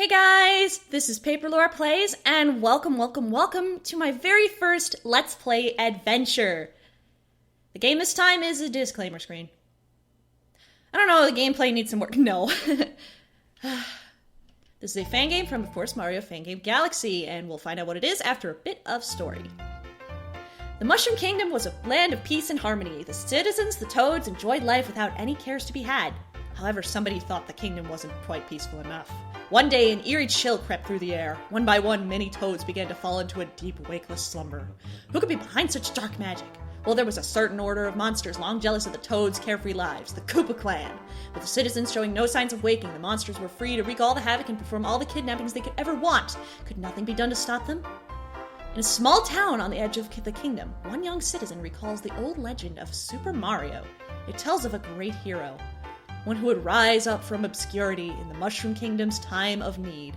Hey guys, this is Paper Lore Plays, and welcome to my very first Let's Play adventure. The game this time is a disclaimer screen. I don't know, the gameplay needs some work. No. This is a Fangame from, of course, Mario Fangame Galaxy, and we'll find out what it is after a bit of story. The Mushroom Kingdom was a land of peace and harmony. The citizens, the toads, enjoyed life without any cares to be had. However, somebody thought the kingdom wasn't quite peaceful enough. One day, an eerie chill crept through the air. One by one, many toads began to fall into a deep, wakeless slumber. Who could be behind such dark magic? Well, there was a certain order of monsters long jealous of the toads' carefree lives, the Koopa clan. With the citizens showing no signs of waking, the monsters were free to wreak all the havoc and perform all the kidnappings they could ever want. Could nothing be done to stop them? In a small town on the edge of the kingdom, one young citizen recalls the old legend of Super Mario. It tells of a great hero, one who would rise up from obscurity in the Mushroom Kingdom's time of need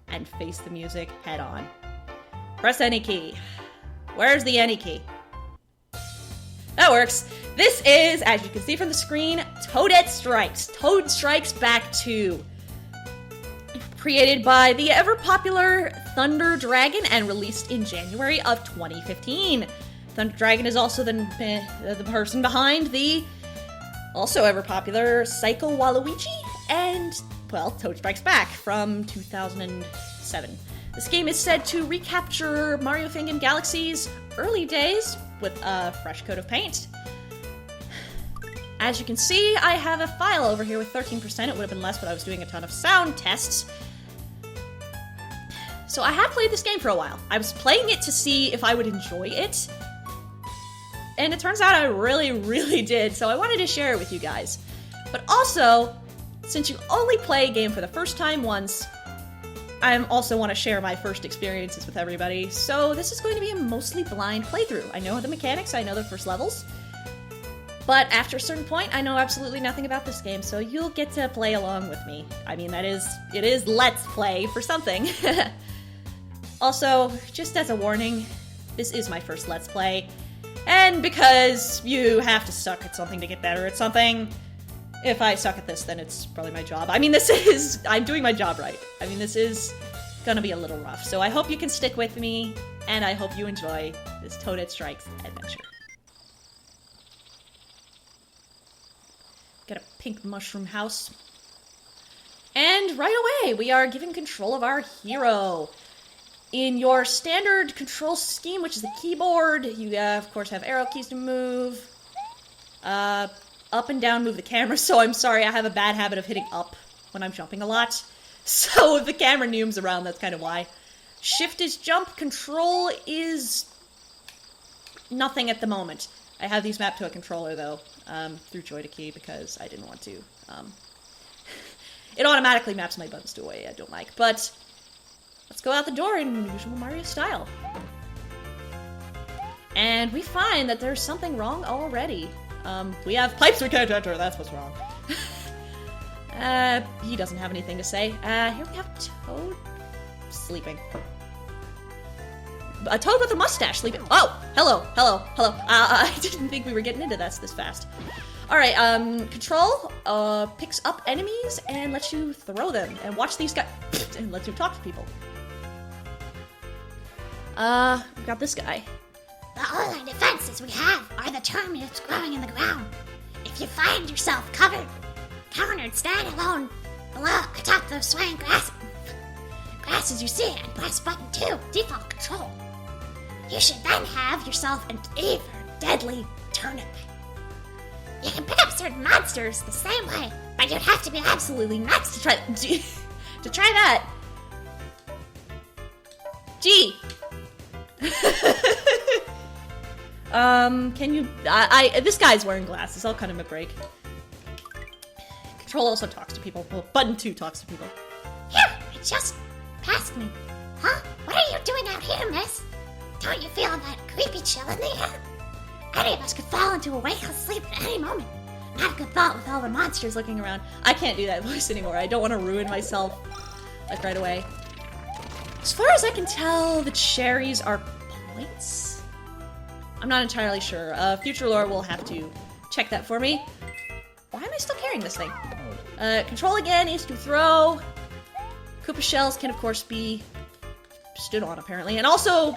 and face the music head on. Press any key. Where's the any key? That works. This is, as you can see from the screen, Toadette Strikes. Toad Strikes Back 2. Created by the ever-popular Thunder Dragon and released in January of 2015. Thunder Dragon is also the person behind the also ever-popular Psycho Waluigi and, well, Toad Strikes Back from 2007. This game is said to recapture Mario Fangame Galaxy's early days with a fresh coat of paint. As you can see, I have a file over here with 13%. It would have been less, but I was doing a ton of sound tests. So I had played this game for a while. I was playing it to see if I would enjoy it. And it turns out I really did, so I wanted to share it with you guys. But also, since you only play a game for the first time once, I also want to share my first experiences with everybody, so this is going to be a mostly blind playthrough. I know the mechanics, I know the first levels, but after a certain point, I know absolutely nothing about this game, so you'll get to play along with me. I mean, it is Let's Play for something. Also, just as a warning, this is my first Let's Play, and because you have to suck at something to get better at something, if I suck at this, then it's probably my job. I mean, I'm doing my job right. I mean, this is gonna be a little rough, so I hope you can stick with me, and I hope you enjoy this Toadette Strikes adventure. Got a pink mushroom house. And right away, we are given control of our hero. In your standard control scheme, which is the keyboard, you of course have arrow keys to move. Up and down move the camera, so I'm sorry, I have a bad habit of hitting up when I'm jumping a lot. So if the camera nooms around, that's kind of why. Shift is jump, control is nothing at the moment. I have these mapped to a controller though, through Joy to Key because I didn't want to. It automatically maps my buttons to a way I don't like, but let's go out the door in usual Mario style. And we find that there's something wrong already. We have pipes we can't enter, that's what's wrong. He doesn't have anything to say. Here we have Toad sleeping. A Toad with a mustache sleeping. Oh, hello. I didn't think we were getting into this fast. Alright, control, picks up enemies and lets you throw them. And watch these guys, and lets you talk to people. We got this guy. The only defenses we have are the termites growing in the ground. If you find yourself cornered, stand alone below atop those swaying grasses you see, and press button 2, default control. You should then have yourself an even deadly turnip. You can pick up certain monsters the same way, but you'd have to be absolutely nuts to try that. Gee. Can you... this guy's wearing glasses. I'll cut him a break. Control also talks to people. Well, button 2 talks to people. Here, it just passed me. Huh? What are you doing out here, miss? Don't you feel that creepy chill in the air? Any of us could fall into a wakeless sleep at any moment. Not a good thought with all the monsters looking around. I can't do that voice anymore. I don't want to ruin myself, like, right away. As far as I can tell, the cherries are points? I'm not entirely sure. Future lore will have to check that for me. Why am I still carrying this thing? Control again is to throw. Koopa shells can, of course, be stood on, apparently. And also,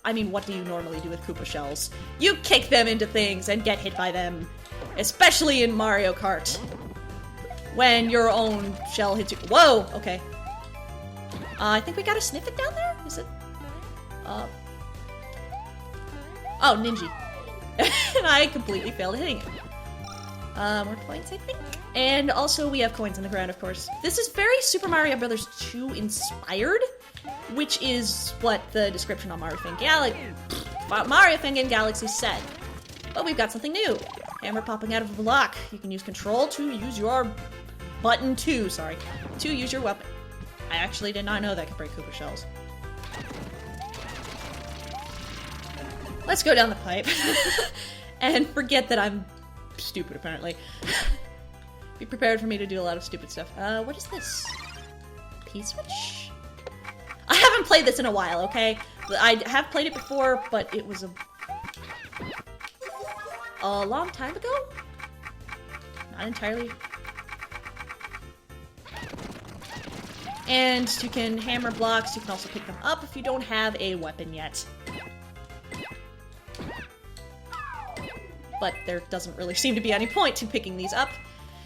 I mean, what do you normally do with Koopa shells? You kick them into things and get hit by them. Especially in Mario Kart. When your own shell hits you. Whoa! Okay. I think we gotta sniff it down there? Is it? Oh, Ninja. And I completely failed at hitting it. More points, I think? And also we have coins on the ground, of course. This is very Super Mario Bros. 2 inspired, which is what the description on Mario Fangame Galaxy said. But we've got something new. Hammer popping out of a block. You can use control to use your button to use your weapon. I actually did not know that could break Koopa shells. Let's go down the pipe. And forget that I'm stupid, apparently. Be prepared for me to do a lot of stupid stuff. What is this? P-switch? I haven't played this in a while, okay? I have played it before, but it was a long time ago? Not entirely. And you can hammer blocks. You can also pick them up if you don't have a weapon yet. But there doesn't really seem to be any point to picking these up.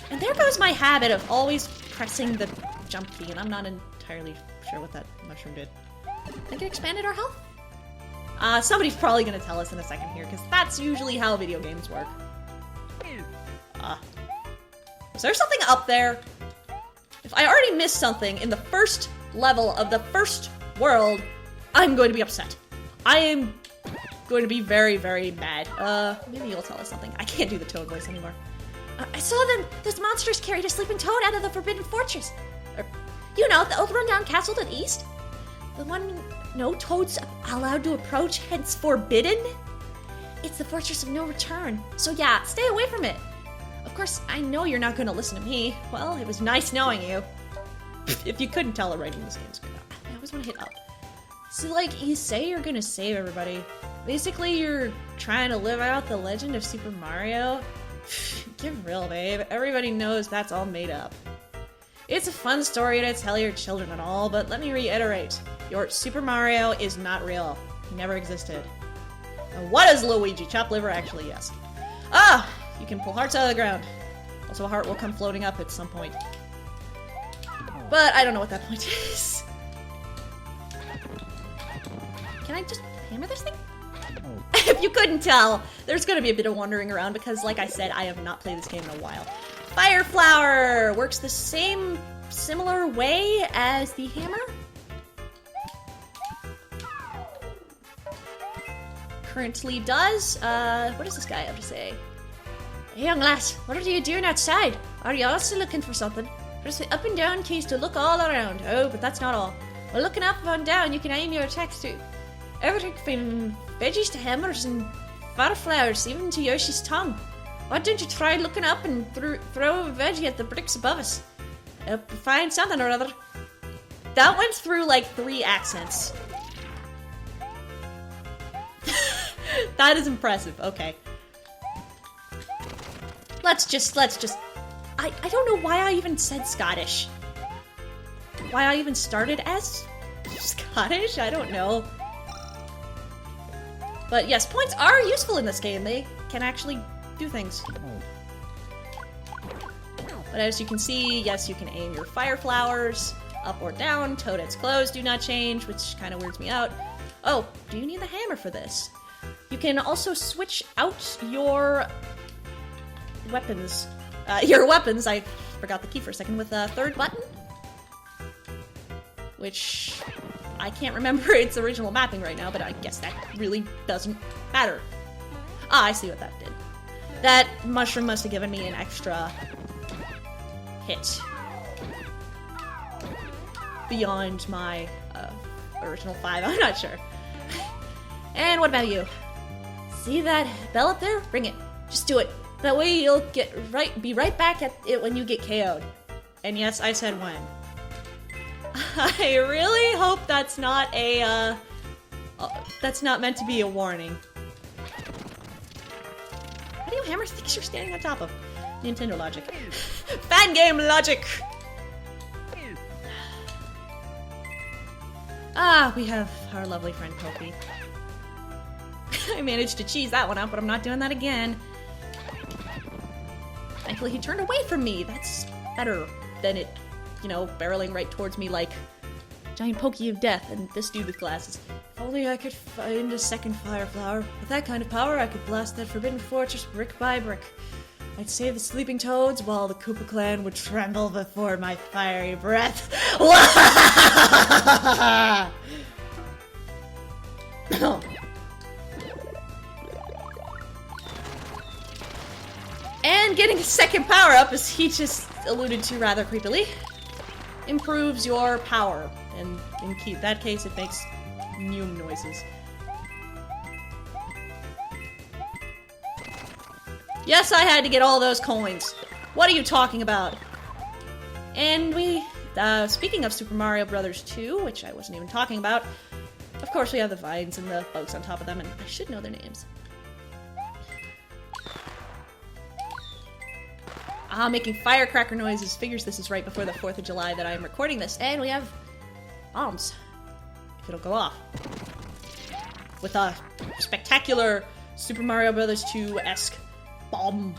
And there goes my habit of always pressing the jump key, and I'm not entirely sure what that mushroom did. I think it expanded our health? Somebody's probably gonna tell us in a second here, because that's usually how video games work. Was there something up there? If I already missed something in the first level of the first world, I'm going to be upset. I am going to be very, very mad. Maybe you'll tell us something. I can't do the Toad voice anymore. I saw them! Those monsters carried a sleeping toad out of the Forbidden Fortress. You know, the old rundown castle to the east? The one no toads allowed to approach, hence forbidden? It's the Fortress of No Return. So yeah, stay away from it. Of course, I know you're not going to listen to me. Well, it was nice knowing you. If you couldn't tell already in this game, I always want to hit up. So, like, you say you're going to save everybody. Basically, you're trying to live out the legend of Super Mario. Get real, babe. Everybody knows that's all made up. It's a fun story to tell your children and all, but let me reiterate. Your Super Mario is not real. He never existed. And what is Luigi? Chopped liver? Actually, yes. You can pull hearts out of the ground. Also, a heart will come floating up at some point. But I don't know what that point is. Can I just hammer this thing? If you couldn't tell, there's gonna be a bit of wandering around because, like I said, I have not played this game in a while. Fire Flower works the similar way as the hammer. Currently does. What does this guy have to say? Hey, young lass, what are you doing outside? Are you also looking for something? Press the up and down keys to look all around. Oh, but that's not all. While looking up and down, you can aim your attacks to everything from veggies to hammers and fire flowers, even to Yoshi's tongue. Why don't you try looking up and throw a veggie at the bricks above us? Find something or other. That went through like 3 accents. That is impressive. Okay. Let's just... I don't know why I even said Scottish. Why I even started as Scottish? I don't know. But yes, points are useful in this game. They can actually do things. But as you can see, yes, you can aim your fire flowers up or down. Toadette's clothes do not change, which kind of weirds me out. Oh, do you need the hammer for this? You can also switch out your weapons. I forgot the key for a second, with a third button. Which I can't remember its original mapping right now, but I guess that really doesn't matter. Ah, I see what that did. That mushroom must have given me an extra hit. Beyond my original 5, I'm not sure. And what about you? See that bell up there? Ring it. Just do it. That way you'll be right back at it when you get KO'd. And yes, I said when. I really hope that's not a, that's not meant to be a warning. How do you hammer things you're standing on top of? Nintendo logic. Fangame logic! Ah, we have our lovely friend Pokey. I managed to cheese that one out, but I'm not doing that again. Thankfully, he turned away from me. That's better than it, you know, barreling right towards me like giant Pokey of death and this dude with glasses. If only I could find a second fire flower. With that kind of power, I could blast that forbidden fortress brick by brick. I'd save the sleeping toads while the Koopa clan would tremble before my fiery breath. And getting a second power-up, as he just alluded to rather creepily, improves your power. And in that case, it makes Mew noises. Yes, I had to get all those coins. What are you talking about? And we, speaking of Super Mario Bros. 2, which I wasn't even talking about, of course we have the vines and the bugs on top of them, and I should know their names. Making firecracker noises. Figures this is right before the 4th of July that I am recording this, and we have bombs. If it'll go off. With a spectacular Super Mario Bros. 2-esque bomb.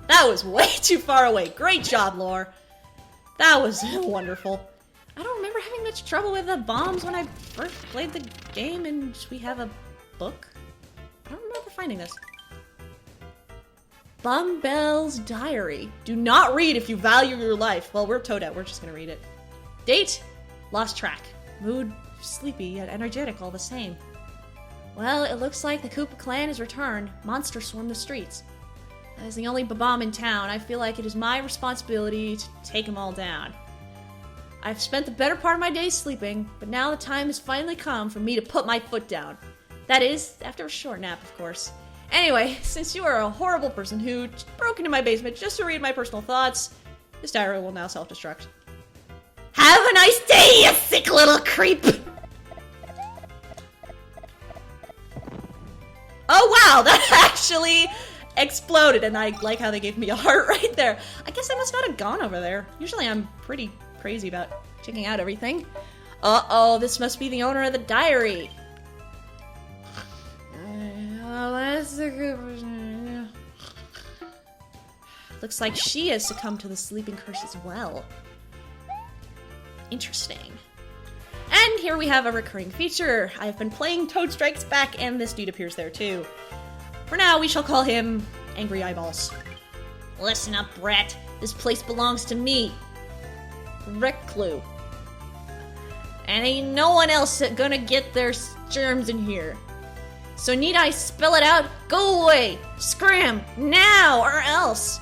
That was way too far away. Great job, Lore. That was wonderful. I don't remember having much trouble with the bombs when I first played the game, and we have a book. I don't remember finding this. Bumbell's Diary. Do not read if you value your life. Well, we're Toadette. We're just gonna read it. Date? Lost track. Mood? Sleepy yet energetic all the same. Well, it looks like the Koopa clan has returned. Monsters swarm the streets. As the only Babam in town, I feel like it is my responsibility to take them all down. I've spent the better part of my day sleeping, but now the time has finally come for me to put my foot down. That is, after a short nap, of course. Anyway, since you are a horrible person who broke into my basement just to read my personal thoughts, this diary will now self-destruct. Have a nice day, you sick little creep! Oh wow, that actually exploded, and I like how they gave me a heart right there. I guess I must not have gone over there. Usually I'm pretty crazy about checking out everything. Uh-oh, this must be the owner of the diary. That's a good person. Looks like she has succumbed to the sleeping curse as well. Interesting. And here we have a recurring feature. I've been playing Toadette Strikes back, and this dude appears there too. For now, we shall call him Angry Eyeballs. Listen up, brat. This place belongs to me. Reclue. And ain't no one else gonna get their germs in here. So need I spell it out? Go away! Scram! Now, or else!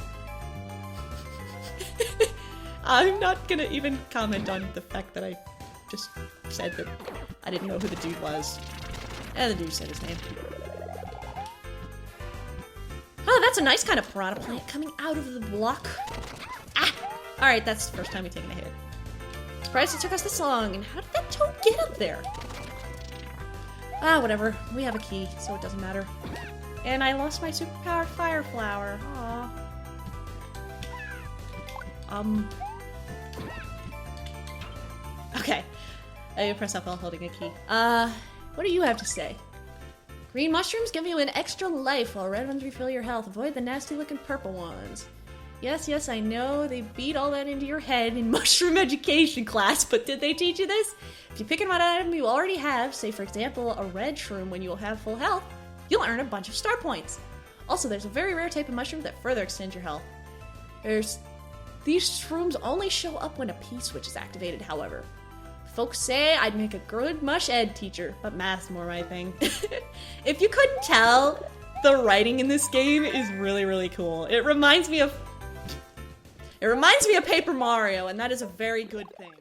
I'm not gonna even comment on the fact that I just said that I didn't know who the dude was. And the dude said his name. Oh, that's a nice kind of piranha plant coming out of the block. Ah! Alright, that's the first time we've taken a hit. Surprised it took us this long, and how did that toad get up there? Ah, whatever. We have a key, so it doesn't matter. And I lost my superpowered fire flower. Aww. Okay. I press up while holding a key. What do you have to say? Green mushrooms give you an extra life, while red ones refill your health. Avoid the nasty-looking purple ones. Yes, I know, they beat all that into your head in mushroom education class, but did they teach you this? If you pick an item you already have, say for example, a red shroom when you will have full health, you'll earn a bunch of star points. Also, there's a very rare type of mushroom that further extends your health. These shrooms only show up when a P-switch is activated, however. Folks say I'd make a good mush ed teacher, but math's more my thing. If you couldn't tell, the writing in this game is really, really cool. It reminds me of Paper Mario, and that is a very good thing.